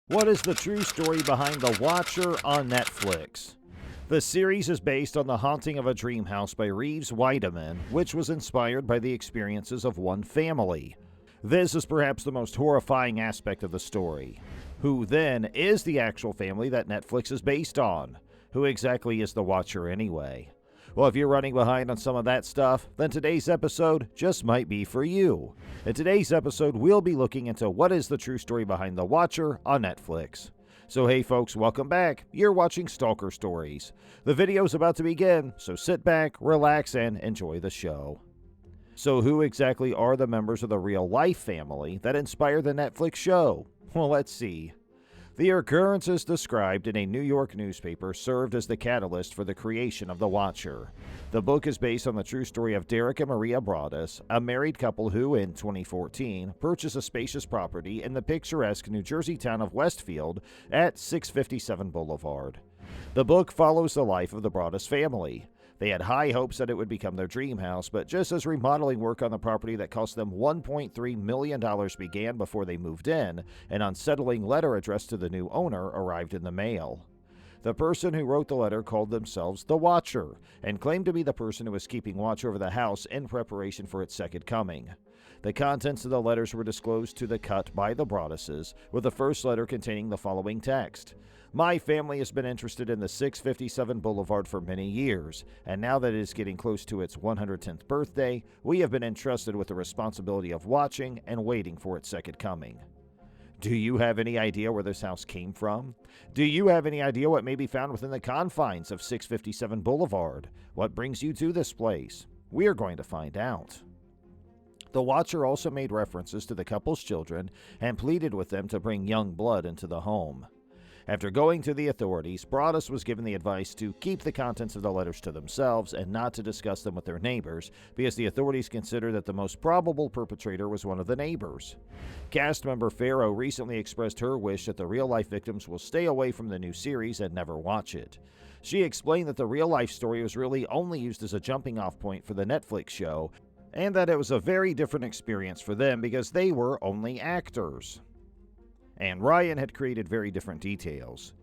What is the true story behind The Watcher on Netflix? The series is based on The Haunting of a Dream House by Reeves Wiedeman, which was inspired by the experiences of one family. This is perhaps the most horrifying aspect of the story. Who then is the actual family that Netflix is based on? Who exactly is the Watcher anyway? Well, if you're running behind on some of that stuff, then today's episode just might be for you. In today's episode, we'll be looking into what is the true story behind The Watcher on Netflix. So hey folks, welcome back. You're watching Stalker Stories. The video's about to begin, so sit back, relax, and enjoy the show. So who exactly are the members of the real-life family that inspired the Netflix show? Well, let's see. The occurrences described in a New York newspaper served as the catalyst for the creation of The Watcher. The book is based on the true story of Derek and Maria Broaddus, a married couple who, in 2014, purchased a spacious property in the picturesque New Jersey town of Westfield at 657 Boulevard. The book follows the life of the Broaddus family. They had high hopes that it would become their dream house, but just as remodeling work on the property that cost them $1.3 million began before they moved in, an unsettling letter addressed to the new owner arrived in the mail. The person who wrote the letter called themselves the Watcher and claimed to be the person who was keeping watch over the house in preparation for its second coming. The contents of the letters were disclosed to the cut by the Broadduses, with the first letter containing the following text. My family has been interested in the 657 Boulevard for many years, and now that it is getting close to its 110th birthday, we have been entrusted with the responsibility of watching and waiting for its second coming. Do you have any idea where this house came from? Do you have any idea what may be found within the confines of 657 Boulevard? What brings you to this place? We are going to find out. The Watcher also made references to the couple's children and pleaded with them to bring young blood into the home. After going to the authorities, Broaddus was given the advice to keep the contents of the letters to themselves and not to discuss them with their neighbors, because the authorities considered that the most probable perpetrator was one of the neighbors. Cast member Farrow recently expressed her wish that the real-life victims will stay away from the new series and never watch it. She explained that the real-life story was really only used as a jumping-off point for the Netflix show, and that it was a very different experience for them because they were only actors. And Ryan had created very different details.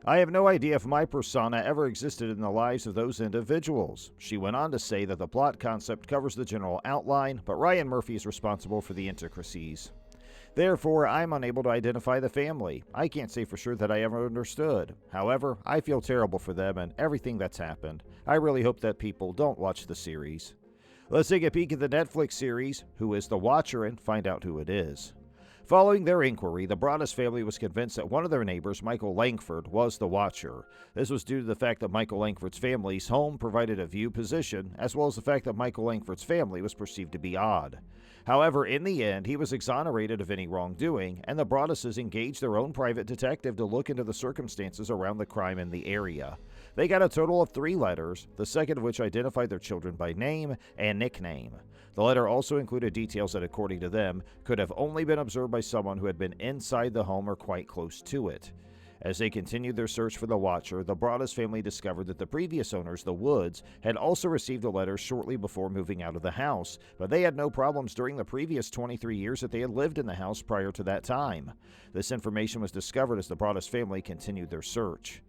I have no idea if my persona ever existed in the lives of those individuals. She went on to say that the plot concept covers the general outline, but Ryan Murphy is responsible for the intricacies. Therefore, I'm unable to identify the family. I can't say for sure that I ever understood. However, I feel terrible for them and everything that's happened. I really hope that people don't watch the series. Let's take a peek at the Netflix series, Who is the Watcher, and find out who it is. Following their inquiry, the Broaddus family was convinced that one of their neighbors, Michael Langford, was the Watcher. This was due to the fact that Michael Langford's family's home provided a view position, as well as the fact that Michael Langford's family was perceived to be odd. However, in the end, he was exonerated of any wrongdoing, and the Broadduses engaged their own private detective to look into the circumstances around the crime in the area. They got a total of 3 letters, the second of which identified their children by name and nickname. The letter also included details that, according to them, could have only been observed by someone who had been inside the home or quite close to it. As they continued their search for the Watcher, the Broaddus family discovered that the previous owners, the Woods, had also received a letter shortly before moving out of the house, but they had no problems during the previous 23 years that they had lived in the house prior to that time. This information was discovered as the Broaddus family continued their search.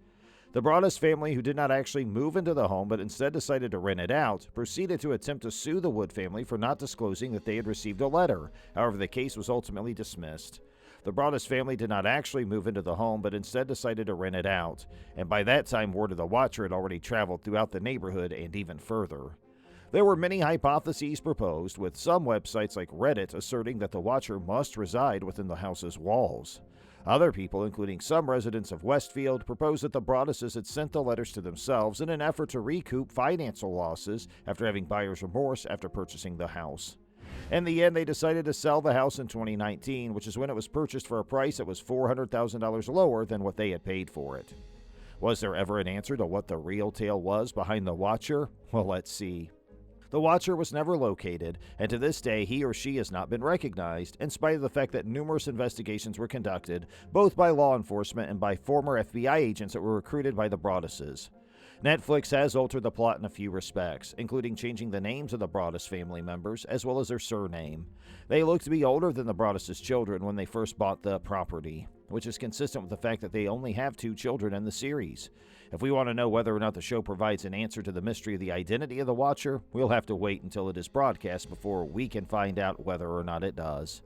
The Broaddus family, who did not actually move into the home but instead decided to rent it out, proceeded to attempt to sue the Wood family for not disclosing that they had received a letter. However, the case was ultimately dismissed. The Broaddus family did not actually move into the home but instead decided to rent it out, and by that time word of the Watcher had already traveled throughout the neighborhood and even further. There were many hypotheses proposed, with some websites like Reddit asserting that the Watcher must reside within the house's walls. Other people, including some residents of Westfield, proposed that the Broadduses had sent the letters to themselves in an effort to recoup financial losses after having buyer's remorse after purchasing the house. In the end, they decided to sell the house in 2019, which is when it was purchased for a price that was $400,000 lower than what they had paid for it. Was there ever an answer to what the real tale was behind the Watcher? Well, let's see. The Watcher was never located, and to this day he or she has not been recognized, in spite of the fact that numerous investigations were conducted, both by law enforcement and by former FBI agents that were recruited by the Broadduses. Netflix has altered the plot in a few respects, including changing the names of the Broaddus family members, as well as their surname. They look to be older than the Broaddus' children when they first bought the property. which is consistent with the fact that they only have 2 children in the series. If we want to know whether or not the show provides an answer to the mystery of the identity of the Watcher, we'll have to wait until it is broadcast before we can find out whether or not it does.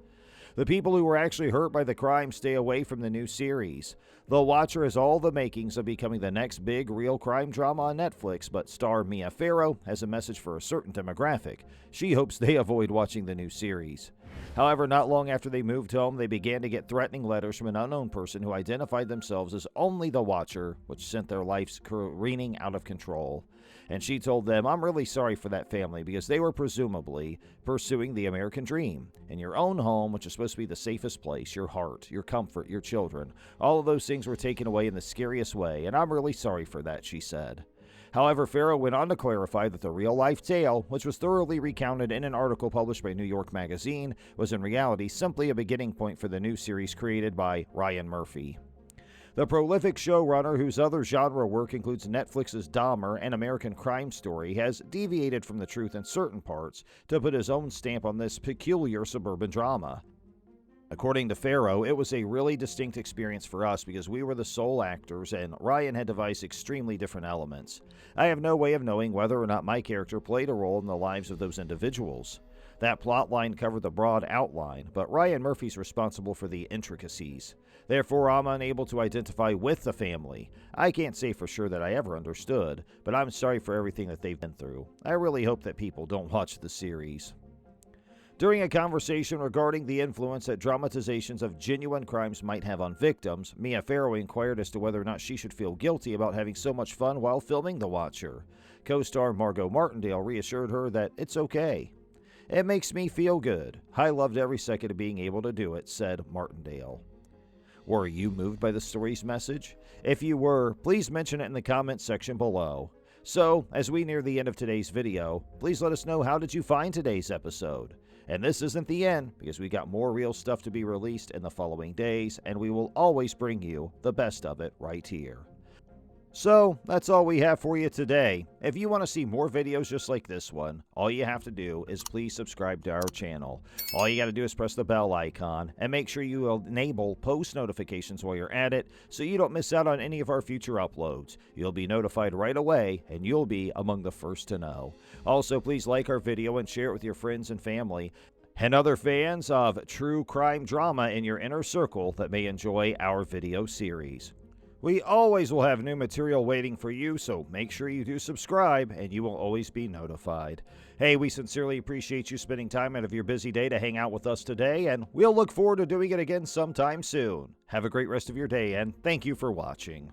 The people who were actually hurt by the crime stay away from the new series. The Watcher has all the makings of becoming the next big real crime drama on Netflix, but star Mia Farrow has a message for a certain demographic. She hopes they avoid watching the new series. However, not long after they moved home, they began to get threatening letters from an unknown person who identified themselves as only the Watcher, which sent their lives careening out of control. And she told them, "I'm really sorry for that family because they were presumably pursuing the American dream. In your own home, which is supposed to be the safest place, your heart, your comfort, your children, all of those things were taken away in the scariest way, and I'm really sorry for that," she said. However, Farrow went on to clarify that the real-life tale, which was thoroughly recounted in an article published by New York Magazine, was in reality simply a beginning point for the new series created by Ryan Murphy. The prolific showrunner, whose other genre work includes Netflix's Dahmer and American Crime Story, has deviated from the truth in certain parts to put his own stamp on this peculiar suburban drama. According to Farrow, it was a really distinct experience for us because we were the sole actors and Ryan had devised extremely different elements. I have no way of knowing whether or not my character played a role in the lives of those individuals. That plot line covered the broad outline, but Ryan Murphy's responsible for the intricacies. Therefore, I'm unable to identify with the family. I can't say for sure that I ever understood, but I'm sorry for everything that they've been through. I really hope that people don't watch the series. During a conversation regarding the influence that dramatizations of genuine crimes might have on victims, Mia Farrow inquired as to whether or not she should feel guilty about having so much fun while filming The Watcher. Co-star Margot Martindale reassured her that it's okay. "It makes me feel good. I loved every second of being able to do it," said Martindale. Were you moved by the story's message? If you were, please mention it in the comments section below. So, as we near the end of today's video, please let us know how did you find today's episode. And this isn't the end, because we got more real stuff to be released in the following days, and we will always bring you the best of it right here. So, that's all we have for you today. If you want to see more videos just like this one, all you have to do is please subscribe to our channel. All you got to do is press the bell icon, and make sure you enable post notifications while you're at it, so you don't miss out on any of our future uploads. You'll be notified right away, and you'll be among the first to know. Also, please like our video and share it with your friends and family, and other fans of true crime drama in your inner circle that may enjoy our video series. We always will have new material waiting for you, so make sure you do subscribe and you will always be notified. Hey, we sincerely appreciate you spending time out of your busy day to hang out with us today, and we'll look forward to doing it again sometime soon. Have a great rest of your day, and thank you for watching.